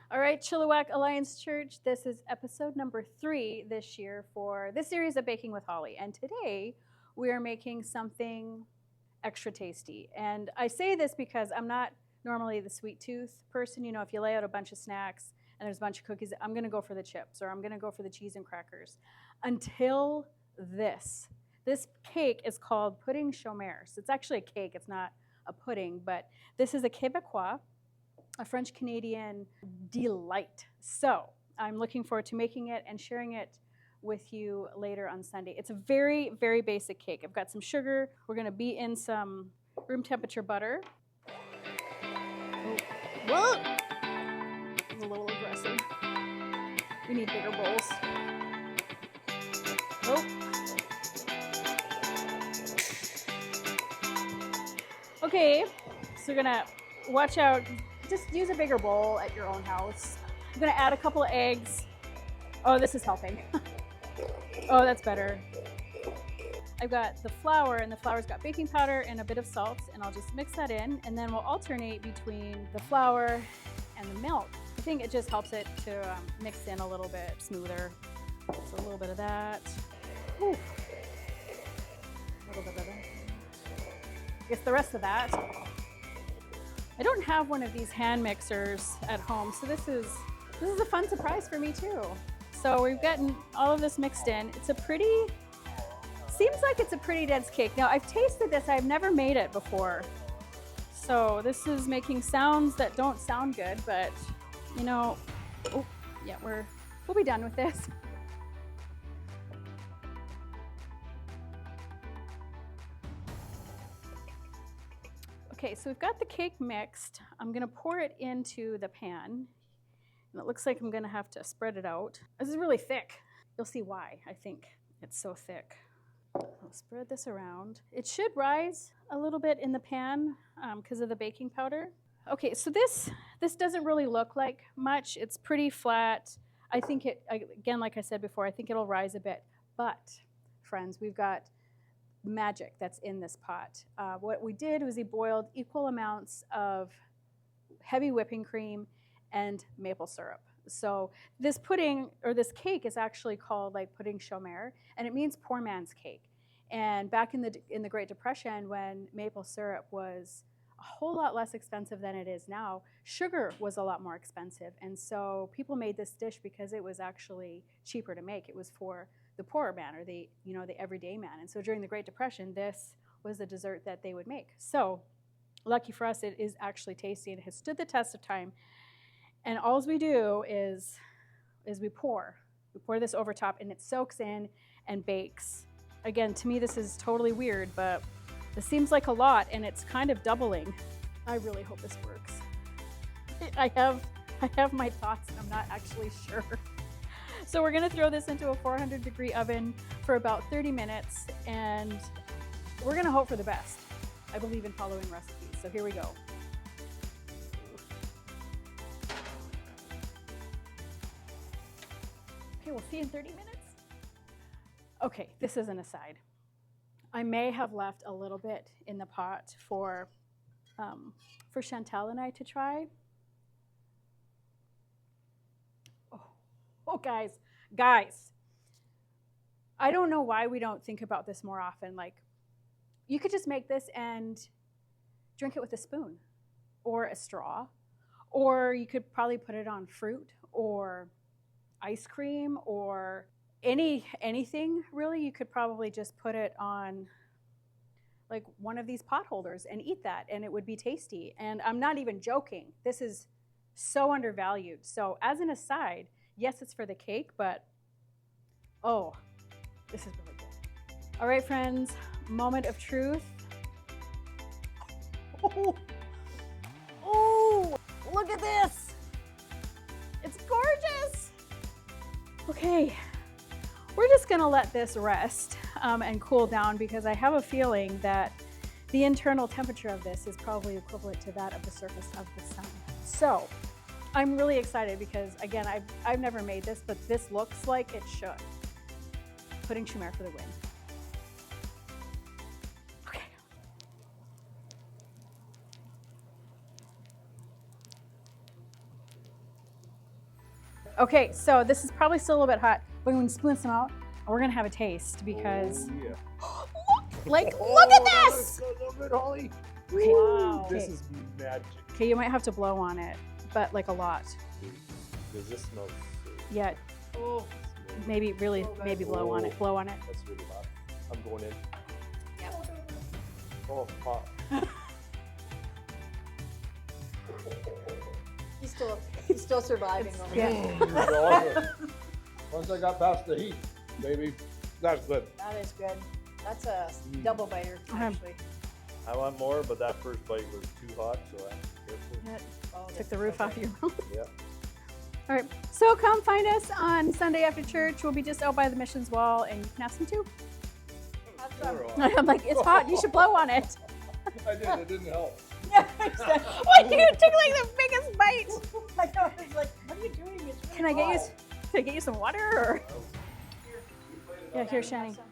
All right, Chilliwack Alliance Church, this is episode number 3 this year for this series of Baking with Holly. And today we are making something extra tasty. And I say this because I'm not normally the sweet tooth person. You know, if you lay out a bunch of snacks and there's a bunch of cookies, I'm going to go for the chips or I'm going to go for the cheese and crackers. Until this. This cake is called pudding Chomeur. So it's actually a cake, it's not a pudding, but this is a Quebecois, a French-Canadian delight. So I'm looking forward to making it and sharing it with you later on Sunday. It's a very, very basic cake. I've got some sugar. We're going to beat in some room temperature butter. Oh, whoa! It's a little aggressive. We need bigger bowls. Oh. Okay, so we're going to watch out. Just use a bigger bowl at your own house. I'm gonna add a couple of eggs. Oh, this is helping. Oh, that's better. I've got the flour, and the flour's got baking powder and a bit of salt, and I'll just mix that in, and then we'll alternate between the flour and the milk. I think it just helps it to mix in a little bit smoother. So a little bit of that. Ooh. A little bit of that. I guess the rest of that. I don't have one of these hand mixers at home, so this is a fun surprise for me too. So we've gotten all of this mixed in. Seems like it's a pretty dense cake. Now I've tasted this, I've never made it before. So this is making sounds that don't sound good, but you know, oh yeah, we'll be done with this. Okay, so we've got the cake mixed. I'm gonna pour it into the pan. And it looks like I'm gonna have to spread it out. This is really thick. You'll see why, I think. It's so thick. I'll spread this around. It should rise a little bit in the pan because of the baking powder. Okay, so this doesn't really look like much. It's pretty flat. I think again, like I said before, I think it'll rise a bit. But, friends, we've got magic that's in this pot. What we did was we boiled equal amounts of heavy whipping cream and maple syrup. So this pudding, or this cake, is actually called like pudding Chomeur, and it means poor man's cake. And back in the Great Depression, when maple syrup was a whole lot less expensive than it is now, sugar was a lot more expensive. And so people made this dish because it was actually cheaper to make. It was for the poorer man, or the everyday man. And so during the Great Depression, this was the dessert that they would make. So lucky for us, it is actually tasty and it has stood the test of time. And all we do is we pour this over top, and it soaks in and bakes. Again, to me, this is totally weird, but this seems like a lot, and it's kind of doubling. I really hope this works. I have my thoughts, and I'm not actually sure. So we're gonna throw this into a 400-degree oven for about 30 minutes, and we're gonna hope for the best. I believe in following recipes, so here we go. Okay, we'll see you in 30 minutes. Okay, this is an aside. I may have left a little bit in the pot for Chantal and I to try. Oh, guys, I don't know why we don't think about this more often. Like, you could just make this and drink it with a spoon or a straw, or you could probably put it on fruit or ice cream or anything really. You could probably just put it on like one of these pot holders and eat that, and it would be tasty. And I'm not even joking. This is so undervalued. So as an aside, yes, it's for the cake, but oh, this is really good. All right, friends, moment of truth. Oh, look at this. It's gorgeous. Okay, we're just gonna let this rest and cool down, because I have a feeling that the internal temperature of this is probably equivalent to that of the surface of the sun. So I'm really excited because, again, I've never made this, but this looks like it should. Pudding Chomeur for the win. Okay. Okay, so this is probably still a little bit hot, but when we spoon some out, we're gonna have a taste because look at this! A little bit, Holly. Okay. Wow. This is magic. Okay, you might have to blow on it, but like a lot. Does this smell? Yeah, Oh, maybe really, maybe blow on it. Blow on it. That's really hot. I'm going in. yep. Oh, hot. He's still surviving over Yeah. here. Once I got past the heat, baby, that's good. That is good. That's a double biter, actually. I want more, but that first bite was too hot, so I'm careful. That Oh, took the roof off your mouth. Yeah. All right, so come find us on Sunday after church. We'll be just out by the missions wall, and you can have some too. Have some. I'm like, it's hot. You should blow on it. I did. It didn't help. What? You took like the biggest bite. I know, I was like, what are you doing? It's really Can I get you? hot. Can I get you some water? Or? Yeah, here, Shani. Awesome.